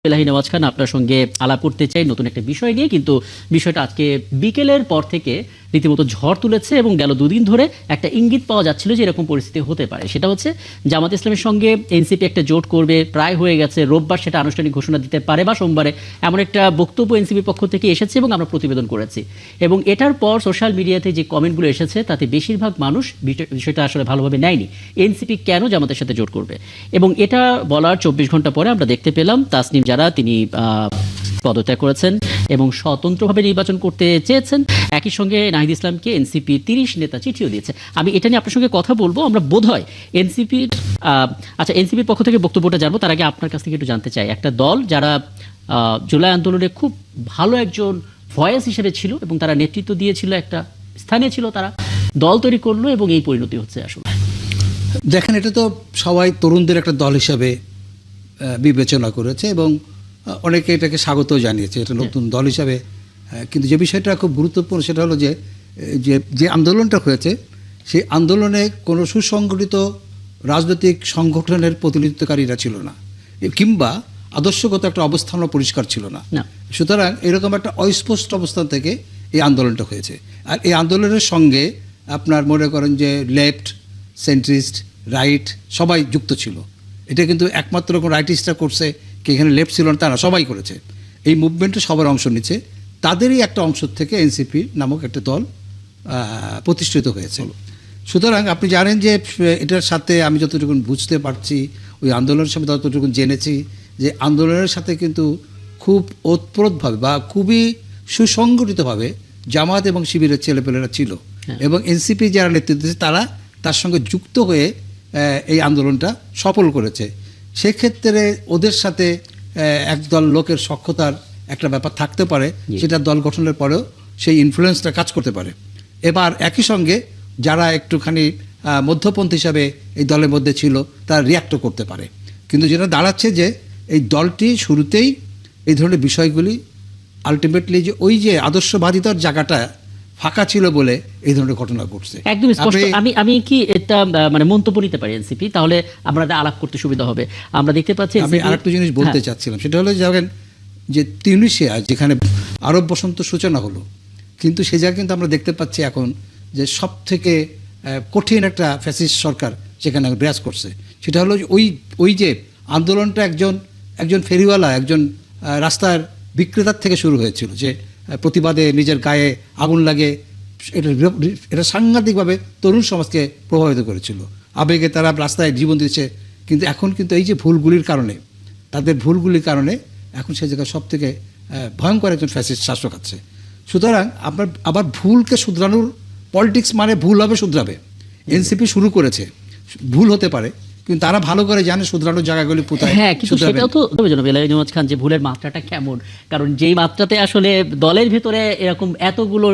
বেলাহি নওয়াজ খান, আপনার সঙ্গে আলাপ করতে চাই নতুন একটা বিষয় নিয়ে, কিন্তু বিষয়টা আজকে বিকেলের পর থেকে রীতিমতো ঝড় তুলেছে এবং গেল দুদিন ধরে একটা ইঙ্গিত পাওয়া যাচ্ছিল যে এরকম পরিস্থিতি হতে পারে। সেটা হচ্ছে জামাত ইসলামের সঙ্গে এনসিপি একটা জোট করবে, প্রায় হয়ে গেছে, রোববার সেটা আনুষ্ঠানিক ঘোষণা দিতে পারে বা সোমবারে, এমন একটা বক্তব্য এনসিপির পক্ষ থেকে এসেছে এবং আমরা প্রতিবেদন করেছি। এবং এটার পর সোশ্যাল মিডিয়াতে যে কমেন্টগুলো এসেছে তাতে বেশিরভাগ মানুষ বিষয়টা আসলে ভালোভাবে নেয়নি। এনসিপি কেন জামাতের সাথে জোট করবে, এবং এটা বলার 24 ঘন্টা পরে আমরা দেখতে পেলাম তাসনিম যারা তিনি পদত্যাগ করেছেন এবং স্বতন্ত্রভাবে নির্বাচন করতে চেয়েছেন। একই সঙ্গে নাহিদ ইসলামকে এনসিপি 30 নেতা চিঠিও দিয়েছে। আমি এটা নিয়ে আপনার সঙ্গে কথা বলবো। আমরা বোধহয় এনসিপির এনসিপির পক্ষ থেকে বক্তব্যটা জানবো, তার আগে আপনার কাছ থেকে একটু জানতে চাই, একটা দল যারা জুলাই আন্দোলনে খুব ভালো একজন ভয়েস হিসেবে ছিল এবং তারা নেতৃত্ব দিয়েছিল, একটা স্থানে ছিল, তারা দল তৈরি করলো এবং এই পরিণতি হচ্ছে। আসলে দেখেন, এটা তো সবাই তরুণদের একটা দল হিসাবে বিবেচনা করেছে এবং অনেকে এটাকে স্বাগত জানিয়েছে, এটা নতুন দল হিসাবে। কিন্তু যে বিষয়টা খুব গুরুত্বপূর্ণ সেটা হলো যে আন্দোলনটা হয়েছে, সেই আন্দোলনে কোনো সুসংগঠিত রাজনৈতিক সংগঠনের প্রতিনিধিত্বকারীরা ছিল না, কিংবা আদর্শগত একটা অবস্থানও পরিষ্কার ছিল না। সুতরাং এরকম একটা অস্পষ্ট অবস্থান থেকে এই আন্দোলনটা হয়েছে। আর এই আন্দোলনের সঙ্গে আপনার মনে করেন যে লেফট, সেন্ট্রিস্ট, রাইট সবাই যুক্ত ছিল। এটা কিন্তু একমাত্র কোনো রাইটিস্টরা করছে কি এখানে লেফট ছিল না, তারা সবাই করেছে। এই মুভমেন্টে সবার অংশ নিচ্ছে, তাদেরই একটা অংশ থেকে এনসিপি নামক একটা দল প্রতিষ্ঠিত হয়েছে। সুতরাং আপনি জানেন যে এটার সাথে আমি যতটুকু বুঝতে পারছি, ওই আন্দোলনের সাথে যতটুকু জেনেছি, যে আন্দোলনের সাথে কিন্তু খুব ওতপ্রোতভাবে বা খুবই সুসংগঠিতভাবে জামাত এবং শিবিরের ছেলেপেলেরা ছিল, এবং এনসিপি যারা নেতৃত্ব দিচ্ছে তারা তার সঙ্গে যুক্ত হয়ে এই আন্দোলনটা সফল করেছে। সেক্ষেত্রে ওদের সাথে একদল লোকের সখ্যতার একটা ব্যাপার থাকতে পারে, সেটা দল গঠনের পরেও সেই ইনফ্লুয়েন্সটা কাজ করতে পারে। এবার একই সঙ্গে যারা একটুখানি মধ্যপন্থী হিসাবে এই দলের মধ্যে ছিল তারা রিয়াক্টও করতে পারে। কিন্তু যেটা দাঁড়াচ্ছে যে এই দলটি শুরুতেই এই ধরনের বিষয়গুলি আলটিমেটলি যে ওই যে আদর্শবাদিতার জায়গাটা ফাঁকা ছিল বলে এই ধরনের ঘটনা ঘটছে। একদম স্পষ্ট। আমি কি এটা মানে মন্তব্য নিতে পারি এনসিপি, তাহলে আমরা আলাপ করতে সুবিধা হবে। আমরা দেখতে পাচ্ছি, আমি আরেকটা জিনিস বলতে চাচ্ছিলাম, সেটা হলো যে তিউনিসিয়া যেখানে আরব বসন্ত সূচনা হলো, কিন্তু সে জায়গায় কিন্তু আমরা দেখতে পাচ্ছি এখন যে সব থেকে কঠিন একটা ফ্যাসিস্ট সরকার সেখানে বিরাজ করছে। সেটা হলো ওই যে আন্দোলনটা একজন ফেরিওয়ালা, একজন রাস্তার বিক্রেতার থেকে শুরু হয়েছিল, যে প্রতিবাদে নিজের গায়ে আগুন লাগে। এটা সাংঘাতিকভাবে তরুণ সমাজকে প্রভাবিত করেছিল, আবেগে তারা রাস্তায় জীবন দিয়েছে। কিন্তু এখন কিন্তু এই যে তাদের ভুলগুলির কারণে এখন সে জায়গায় সব থেকে ভয়ঙ্কর একজন ফ্যাসিস্ট শাসক আছে। সুতরাং আপনার আবার ভুলকে শুধরানোর পলিটিক্স মানে ভুল হবে শুধরাবে। এনসিপি শুরু করেছে, ভুল হতে পারে, কিন্তু তারা ভালো করে জানে শুধরানোর জায়গাগুলি কোথায়। হ্যাঁ, কিন্তু সেটাও তো বেলাহি নওয়াজ খান, যে ভুলের মাত্রাটা কেমন, কারণ যেই মাত্রাতে আসলে দলের ভিতরে এরকম এতগুলো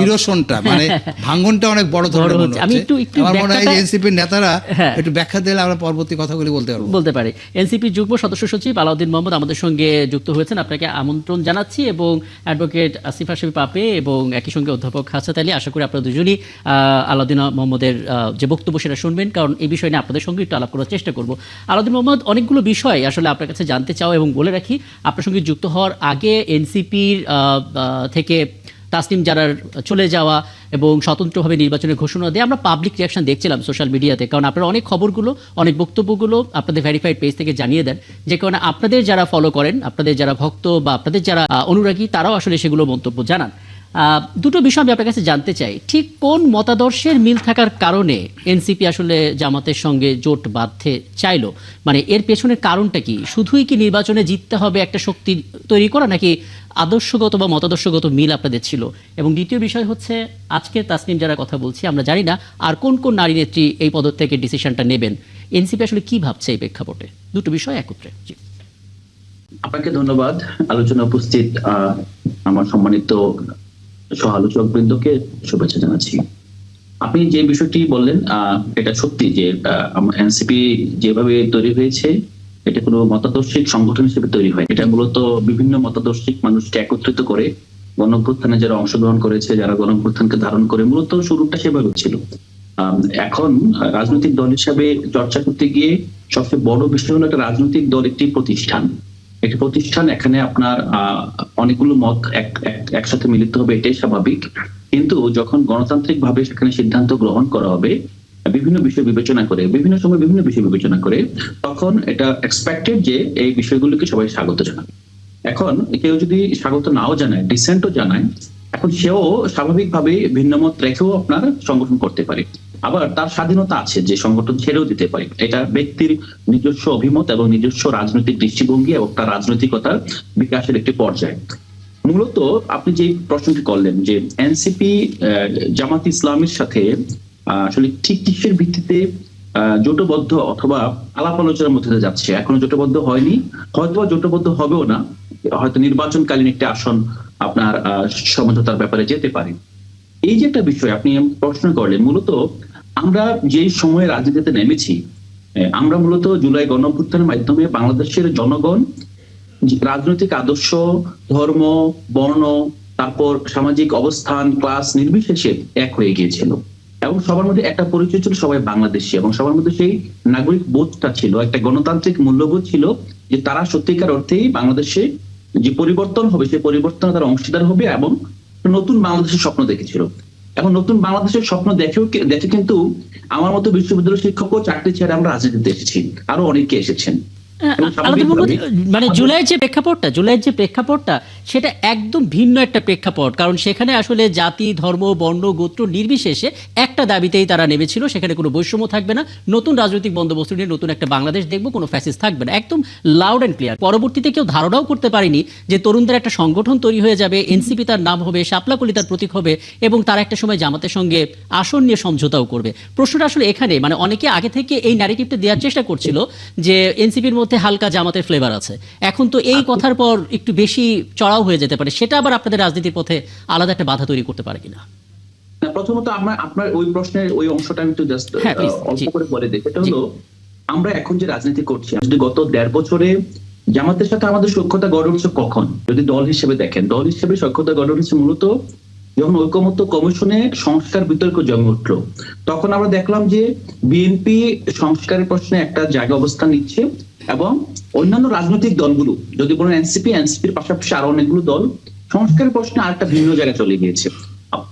ইরোশনটা মানে ভাঙনটা অনেক বড় ধরনের মনে হচ্ছে। আমি একটু আমার মনে হয় এনসিপির নেতারা একটু ব্যাখ্যা দিলে আমরা পরবর্তী কথাগুলি বলতে পারি। এনসিপির যুগ্ম সদস্য সচিব আলাউদ্দিন মোহাম্মদ আমাদের সঙ্গে যুক্ত হয়েছেন, আপনাকে আমন্ত্রণ জানাচ্ছি, এবং অ্যাডভোকেট আসিফ হাশেমি পাপে এবং একই সঙ্গে অধ্যাপক হাসাত আলী। আশা করি আপনারা দুজনই আলাউদ্দিন মোহাম্মদের যে বক্তব্য সেটা শুনবেন, কারণ এই বিষয় নিয়ে আপনাদের সঙ্গে একটু আলাপ করার চেষ্টা করব। আলাউদ্দিন মোহাম্মদ, অনেকগুলো বিষয় আসলে আপনার কাছে জানতে চাও, এবং বলে রাখি আপনার সঙ্গে যুক্ত হওয়ার আগে এনসিপির থেকে তাসনিম জারার চলে যাওয়া এবং স্বতন্ত্রভাবে নির্বাচনের ঘোষণা দিয়ে আমরা পাবলিক রিয়াকশন দেখছিলাম সোশ্যাল মিডিয়াতে, কারণ আপনারা অনেক খবরগুলো, অনেক বক্তব্যগুলো আপনাদের ভেরিফাইড পেজ থেকে জানিয়ে দেন, যে কারণে আপনাদের যারা ফলো করেন, আপনাদের যারা ভক্ত বা আপনাদের যারা অনুরাগী, তারাও আসলে সেগুলো মন্তব্য জানান। দুটো বিষয় আমি আপনার কাছে জানতে চাই, ঠিক কোন মতাদর্শের মিল থাকার কারণে এনসিপি আসলে জামাতের সঙ্গে জোট বাঁধতে চাইলো, মানে এর পেছনের কারণটা কি? শুধুই কি নির্বাচনে জিততে হবে একটা শক্তি তৈরি করা, নাকি আদর্শগত বা মতাদর্শগত মিল আপনাদের ছিল? এবং দ্বিতীয় বিষয় হচ্ছে, আজকে তাসনিম যারা কথা বলছি, আমরা জানি না আর কোন কোন নারী নেত্রী এই পদত্যাগের ডিসিশনটা নেবেন। এনসিপি আসলে কি ভাবছে এই প্রেক্ষাপটে? দুটো বিষয় একত্রে। আপনাকে ধন্যবাদ। আলোচনা উপস্থিত আমার সম্মানিত সহ আলোচক বৃন্দকে শুভেচ্ছা জানাচ্ছি। আপনি যে বিষয়টি বললেন এটা সত্যি যে এনসিপি যেভাবে তৈরি হয়েছে, এটা কোনো মতাদর্শিক সংগঠন হিসেবে তৈরি হয়। এটা মূলত বিভিন্ন মতাদর্শিক মানুষকে একত্রিত করে গণঅভ্যুত্থানে যারা অংশগ্রহণ করেছে, যারা গণঅভ্যুত্থানকে ধারণ করে, মূলত শুরুটা সেভাবে ছিল। এখন রাজনৈতিক দল হিসাবে চর্চা করতে গিয়ে সবচেয়ে বড় বিষয় হলো একটা রাজনৈতিক দল একটি প্রতিষ্ঠান। একটি প্রতিষ্ঠান, এখানে আপনার অনেকগুলো মত একসাথে মিলিত হবে, এটাই স্বাভাবিক। কিন্তু যখন গণতান্ত্রিক ভাবে সেখানে সিদ্ধান্ত গ্রহণ করা হবে বিভিন্ন বিষয় বিবেচনা করে, বিভিন্ন সময় বিভিন্ন বিষয় বিবেচনা করে, তখন এটা এক্সপেক্টেড যে এই বিষয়গুলোকে সবাই স্বাগত জানাবে। এখন কেউ যদি স্বাগত নাও জানায়, ডিসেন্টও জানায়, এখন সেও স্বাভাবিকভাবে ভিন্নমত রেখেও আপনার সংগঠন করতে পারে। আবার তার স্বাধীনতা আছে যে সংগঠন ছেড়েও দিতে পারে। এটা ব্যক্তির নিজস্ব অভিমত এবং নিজস্ব রাজনৈতিক দৃষ্টিভঙ্গি এবং তার রাজনৈতিকতার বিকাশের একটি পর্যায়। মূলত আপনি যে প্রশ্নটি করলেন যে এনসিপি জামাত ইসলামের সাথে আসলে ঠিক কিসের ভিত্তিতে জোটবদ্ধ অথবা আলাপ আলোচনার মধ্যে দিয়ে যাচ্ছে, এখনো জোটবদ্ধ হয়নি, হয়তো জোটবদ্ধ হবেও না, হয়তো নির্বাচনকালীন একটি আসন আপনার সমঝোতার ব্যাপারে যেতে পারে। এই যে একটা বিষয় আপনি প্রশ্ন করলেন, মূলত আমরা যে সময়ে রাজনীতিতে নেমেছি, আমরা মূলত জুলাই গণঅভ্যুত্থানের মাধ্যমে বাংলাদেশের জনগণ রাজনৈতিক আদর্শ, ধর্ম, বর্ণ, তারপর সামাজিক অবস্থান, ক্লাস নির্বিশেষে এক হয়ে গিয়েছিল এবং সবার মধ্যে একটা পরিচয় ছিল, সবাই বাংলাদেশী, এবং সবার মধ্যে সেই নাগরিক বোধটা ছিল, একটা গণতান্ত্রিক মূল্যবোধ ছিল যে তারা সত্যিকার অর্থেই বাংলাদেশে যে পরিবর্তন হবে সেই পরিবর্তনে তারা অংশীদার হবে এবং নতুন বাংলাদেশের স্বপ্ন দেখেছিল। এখন নতুন বাংলাদেশের স্বপ্ন দেখে কিন্তু আমার মতো বিশ্ববিদ্যালয় শিক্ষকও চাকরি ছেড়ে আমরা রাজনীতিতে এসেছি, আরো অনেকে এসেছেন। মানে জুলাইয়ের যে প্রেক্ষাপটটা সেটা একদম ভিন্ন একটা প্রেক্ষাপট, কারণ সেখানে আসলে জাতি, ধর্ম, বর্ণ, গোত্র নির্বিশেষে একটা দাবিতেই তারা নেমেছিল, সেখানে কোনো বৈষম্য থাকবে না, নতুন রাজনৈতিক বন্দোবস্ত নিয়ে নতুন একটা বাংলাদেশ দেখবো, কোনো ফ্যাসিস্ট থাকবে না, একদম লাউড অ্যান্ড ক্লিয়ার। পরবর্তীতে কেউ ধারণাও করতে পারেনি যে তরুণদের একটা সংগঠন তৈরি হয়ে যাবে, এনসিপি তার নাম হবে, শাপলা কলি তার প্রতীক হবে, এবং তারা একটা সময় জামাতের সঙ্গে আসন নিয়ে সমঝোতাও করবে। প্রশ্নটা আসলে এখানে, মানে অনেকে আগে থেকে এই ন্যারেটিভটা দেওয়ার চেষ্টা করছিল যে এনসিপির মধ্যে হালকা জামাতের ফ্লেভার আছে, এখন তো এই কথার পর একটু বেশি চড়াও হয়ে যেতে পারে, সেটা আবার আপনাদের রাজনীতির পথে আলাদা একটা বাধা তৈরি করতে পারে কিনা? প্রথমত আপনার ওই প্রশ্নের ওই অংশটা আমি একটু জাস্ট অল্প করে বলে দিই। সেটা হলো, আমরা এখন যে রাজনীতি করছি, যদি গত 1.5 বছরে জামাতের সাথে আমাদের সখ্যতা গড়ে উঠছে কখন, যদি দল হিসেবে দেখেন, দল হিসেবে সখ্যতা গড়ে উঠেছে মূলত যখন ঐকমত্য কমিশনে সংস্কার বিতর্ক জমে উঠলো, তখন আমরা দেখলাম যে বিএনপি সংস্কারের প্রশ্নে একটা জায়গা অবস্থান নিচ্ছে এবং অন্যান্য রাজনৈতিক দলগুলো, যদি বলেন এনসিপির পাশাপাশি আরো অনেকগুলো দল সংস্কারের প্রশ্নে আরেকটা ভিন্ন জায়গায় চলে গিয়েছে।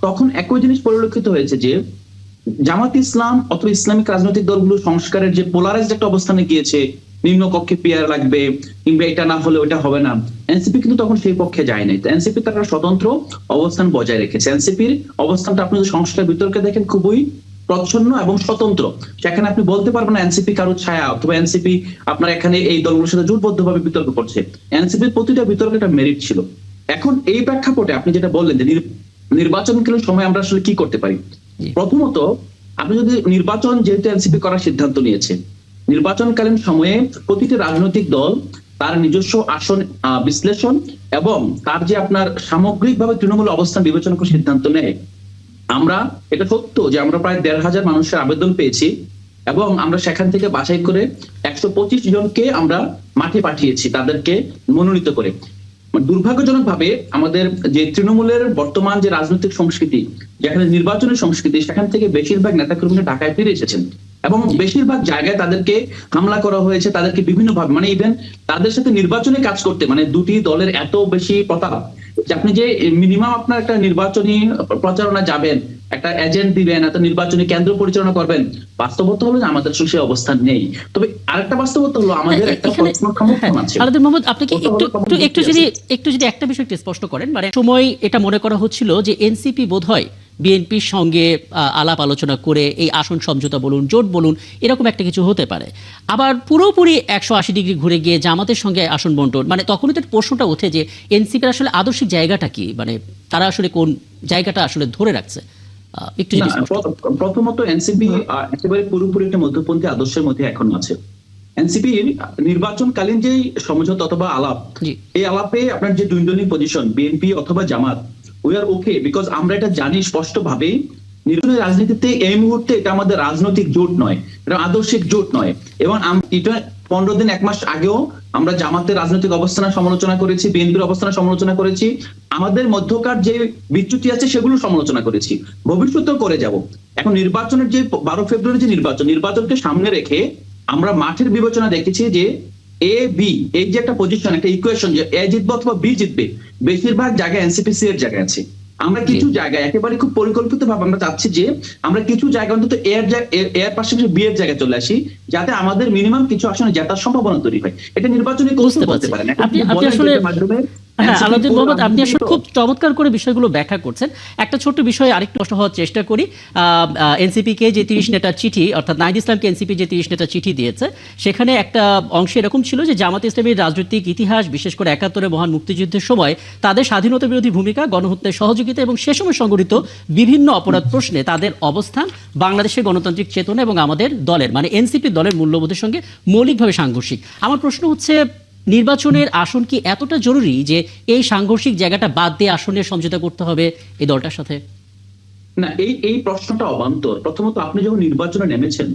তখন একই জিনিস পরিলক্ষিত হয়েছে যে জামাত ইসলাম অথবা ইসলামিক রাজনৈতিক দলগুলো সংস্কারের যে পোলারাইজড একটা অবস্থানে গিয়েছে, নিম্ন কক্ষে পিয়ার লাগবে কিংবা এটা না হলে ওটা হবে না, এনসিপি কিন্তু তখন সেই পক্ষে যায় নাই। এনসিপি তার স্বতন্ত্র অবস্থান বজায় রেখেছে। এনসিপির অবস্থানটা আপনি যদি সংস্কার বিতর্কে দেখেন খুবই প্রচ্ছন্ন এবং স্বতন্ত্র, সেখানে আপনি বলতে পারবেন না এনসিপি কারো ছায়া অথবা এনসিপি আপনার এখানে এই দলগুলোর সাথে জোটবদ্ধভাবে বিতর্ক করছে। এনসিপির প্রতিটা বিতর্কে একটা মেরিট ছিল। এখন এই প্রেক্ষাপটে আপনি যেটা বললেন যে নির্বাচনকালীন সময় আমরা আসলে কি করতে পারি, প্রথমত আপনি যদি নির্বাচন, যেহেতু এনসিপি করার সিদ্ধান্ত নিয়েছে, নির্বাচনকালীন সময়ে প্রতিটি রাজনৈতিক দল তার নিজস্ব আসন বিশ্লেষণ এবং তার যে আপনার সামগ্রিকভাবে তৃণমূল অবস্থান বিবেচনা করে সিদ্ধান্ত নেয়। আমরা, এটা সত্য যে আমরা প্রায় 1,500 মানুষের আবেদন পেয়েছি এবং আমরা সেখান থেকে বাছাই করে 125 জনকে আমরা মাঠে পাঠিয়েছি, তাদেরকে মনোনীত করে। দুর্ভাগ্যজনক ভাবে আমাদের যে তৃণমূলের বর্তমান যে রাজনৈতিক সংস্কৃতি, যেখানে নির্বাচনের সংস্কৃতি, সেখান থেকে বেশিরভাগ নেতাকর্মীরা ঢাকায় ফিরে এসেছেন এবং বেশিরভাগ জায়গায় তাদেরকে হামলা করা হয়েছে, তাদেরকে বিভিন্ন ভাবে, মানে ইভেন তাদের সাথে নির্বাচনে কাজ করতে, মানে দুটি দলের এত বেশি প্রতারণা যে আপনি যে মিনিমাম আপনার একটা নির্বাচনী প্রচারণা যাবেন, একটা এজেন্ট দিবেন, একটা নির্বাচনী কেন্দ্র পরিচালনা করবেন, বাস্তবতা হলো যে আমাদের সেই অবস্থান নেই। তবে আরেকটা বাস্তবতা হলো আমাদের একটা সমর্থন আছে। আলাদা মোহাম্মদ, আপনি কি একটু যদি একটা বিষয় স্পষ্ট করেন, মানে সময় এটা মনে করা হচ্ছিল যে এনসিপি বোধহয় বিএনপির সঙ্গে আলাপ আলোচনা করে এই আসন সমঝোতা বলুন, জোট বলুন, এরকম একটা কিছু হতে পারে। আবার পুরোপুরি 180 ডিগ্রি ঘুরে গিয়ে জামাতের সঙ্গে আসন বন্টন, মানে তখনই তো প্রশ্নটা ওঠে যে এনসিপির আসলে আদর্শিক জায়গাটা কি, মানে তারা আসলে কোন জায়গাটা আসলে ধরে রাখছে। একটু প্রথমত এনসিপি একেবারে পুরোপুরি একটা মধ্যপন্থী আদর্শের মধ্যে এখন আছে। এনসিপি নির্বাচনকালীন যে সমঝোতা অথবা আলাপ, এই আলাপে আপনার যে দ্বন্দ্বনী পজিশন বিএনপি অথবা জামাত, উই আর ওকে, বিকজ আমরা এটা জানি স্পষ্টভাবে নির্বাচনের রাজনীতিতে এই মুহূর্তে এটা আমাদের রাজনৈতিক জোট নয়, এটা আদর্শিক জোট নয়। এবং এটা 15 দিন 1 মাস আগেও আমরা জামাতের রাজনৈতিক অবস্থানের সমালোচনা করেছি, বিএনপির অবস্থানের সমালোচনা করেছি, আমাদের মধ্যকার যে বিচ্যুতি আছে সেগুলো সমালোচনা করেছি, ভবিষ্যতেও করে যাব। এখন নির্বাচনের যে 12 ফেব্রুয়ারি যে নির্বাচনকে সামনে রেখে আমরা মাঠের বিবেচনা দেখেছি যে এ বি, এই যে একটা পজিশন, একটা ইকুয়েশন যে এ জিতবে অথবা বি জিতবে, বেশিরভাগ জায়গায় এনসিপি সি এর জায়গায় আছে। আমরা কিছু জায়গায় একেবারে খুব পরিকল্পিত ভাবে আমরা চাচ্ছি যে আমরা কিছু জায়গায় অন্তত এর পাশাপাশি বি এর জায়গায় চলে আসি, যাতে আমাদের মিনিমাম কিছু আসনে জেতার সম্ভাবনা তৈরি হয়। এটা নির্বাচনী কৌশল বুঝতে বলতে পারছি। পারেন। আপনি আসলে হ্যাঁ, আলাউদ্দিন মোহাম্মদ, আপনি আসলে খুব চমৎকার করে বিষয়গুলো ব্যাখ্যা করছেন। একটা ছোট্ট বিষয়ে আরেকটু নষ্ট হওয়ার চেষ্টা করি। এনসিপি কে যে 30 নেতার চিঠি, অর্থাৎ নাহিদ ইসলামকে এনসিপি যে 30 নেতার চিঠি দিয়েছে, সেখানে একটা অংশে এরকম ছিল যে জামাত ইসলামীর রাজনৈতিক ইতিহাস, বিশেষ করে 71-এর মহান মুক্তিযুদ্ধের সময় তাদের স্বাধীনতা বিরোধী ভূমিকা, গণহত্যায় সহযোগিতা এবং সে সময় সংঘটিত বিভিন্ন অপরাধ প্রশ্নে তাদের অবস্থান বাংলাদেশের গণতান্ত্রিক চেতনা এবং আমাদের দলের মানে এনসিপি দলের মূল্যবোধের সঙ্গে মৌলিকভাবে সাংঘর্ষিক। আমার প্রশ্ন হচ্ছে, নির্বাচনের আসন কি এতটা জরুরি যে এই সাংঘর্ষিক জায়গাটা বাদ দিয়ে আসনের সমঝোতা করতে হবে এই দলটার সাথে? না, এই প্রশ্নটা অবান্তর। প্রথমত, আপনি যখন নির্বাচনে নেমেছেন,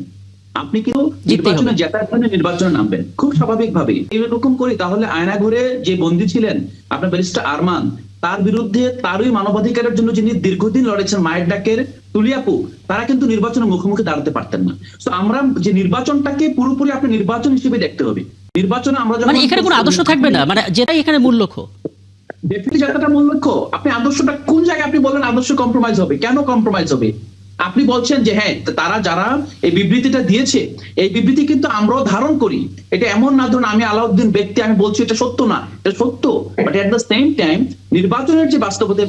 আপনি কিন্তু নির্বাচনে জেতার জন্য নির্বাচনে নামবেন খুব স্বাভাবিকভাবে। এরকম করি তাহলে আয়নাঘরে যে বন্দী ছিলেন আপনার ব্যারিস্টার আরমান, তার বিরুদ্ধে তারই মানবাধিকারের জন্য যিনি দীর্ঘদিন লড়েছেন মায়ের ডাকের তুলিয়াপু, তারা কিন্তু নির্বাচনের মুখোমুখি দাঁড়াতে পারতেন না। তো আমরা যে নির্বাচনটাকে পুরোপুরি আপনি নির্বাচন হিসেবে দেখতে হবে। নির্বাচনে আমরা মানে এখানে কোনো আদর্শ থাকবে না, মানে যেটাই এখানে মূল লক্ষ্য, ডেফিনেটলি যাত্রাটা মূল লক্ষ্য। আপনি আদর্শটা কোন জায়গায় আপনি বলেন আদর্শ কম্প্রোমাইজ হবে? কেন কম্প্রোমাইজ হবে? আপনি বলছেন যে হ্যাঁ, তারা যারা এই বিবৃতিটা দিয়েছে, এই বিবৃতি কিন্তু আমরাও ধারণ করি। এটা এমন না ধরুন আমি আলাউদ্দিন ব্যক্তি আমি বলছি এটা সত্য না, এটা সত্য। But at the same time নির্বাচনের যে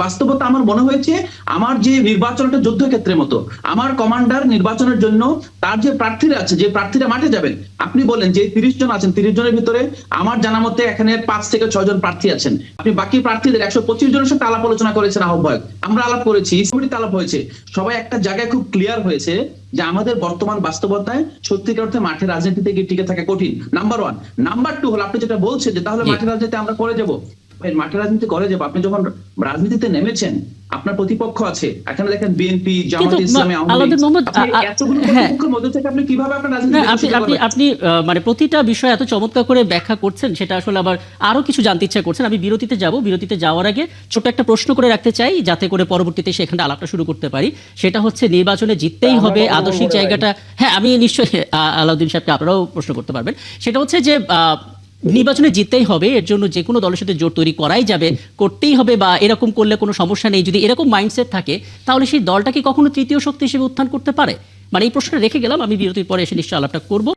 বাস্তবতা আমার মনে হয়েছে আমার যে নির্বাচনটা যুদ্ধক্ষেত্রের মতো। আমার কমান্ডার নির্বাচনের জন্য তার যে প্রার্থীরা আছে, যে প্রার্থীরা মাঠে যাবেন, আপনি বলেন যে 30 জন আছেন, 30 জনের ভিতরে আমার জানা মতে এখানে 5 থেকে 6 জন প্রার্থী আছেন। আপনি বাকি প্রার্থীদের 125 জনের সাথে আলাপ আলোচনা করেছেন আহ্বায়ক, আমরা আলাপ করেছি, সমিতিতে আলাপ হয়েছে। সবাই একটা জায়গায় খুব ক্লিয়ার হয়েছে যে আমাদের বর্তমান বাস্তবতায় সত্যিকার অর্থে মাঠের রাজনীতিতে গিয়ে টিকে থাকা কঠিন। নাম্বার 1। নাম্বার 2 হলো আপনি যেটা বলছেন যে তাহলে মাঠের রাজনীতি আমরা করে যাব। মাঠের রাজনীতি করে যাবো। আপনি যখন রাজনীতিতে নেমেছেন আপনার প্রতিপক্ষ আছে, এখানে দেখেন বিএনপি, জামাত ইসলামী, মধ্যে থেকে আপনি কিভাবে আপনার রাজনীতি আপনি মানে প্রতিটা বিষয় এত চমৎকার করে ব্যাখ্যা করছেন, সেটা আসলে আবার আরো কিছু জানতে ইচ্ছা করছেন। আমি বিরতিতে যাব, বিরতিতে যাওয়ার আগে ছোট একটা প্রশ্ন করে রাখতে চাই যাতে করে পরবর্তীতে সেখানে আলাপটা শুরু করতে পারি। সেটা হচ্ছে নির্বাচনে জিততেই হবে, আদর্শিক জায়গাটা। হ্যাঁ, আমি নিশ্চয়ই আলাউদ্দিন সাহেবকে আপনারাও প্রশ্ন করতে পারবেন। সেটা হচ্ছে যে নির্বাচনে জিততেই হবে, এর জন্য যে কোনো দলের সাথে জোট তৈরি করাই যাবে, করতেই হবে, বা এরকম করলে কোনো সমস্যা নেই, যদি এরকম মাইন্ডসেট থাকে তাহলে সেই দলটা কি কখনো তৃতীয় শক্তি হিসেবে উত্থান করতে পারে? মানে এই প্রশ্নটা রেখে গেলাম, আমি বিরতির পরে এসে নিশ্চয়ই আলাপটা করবো।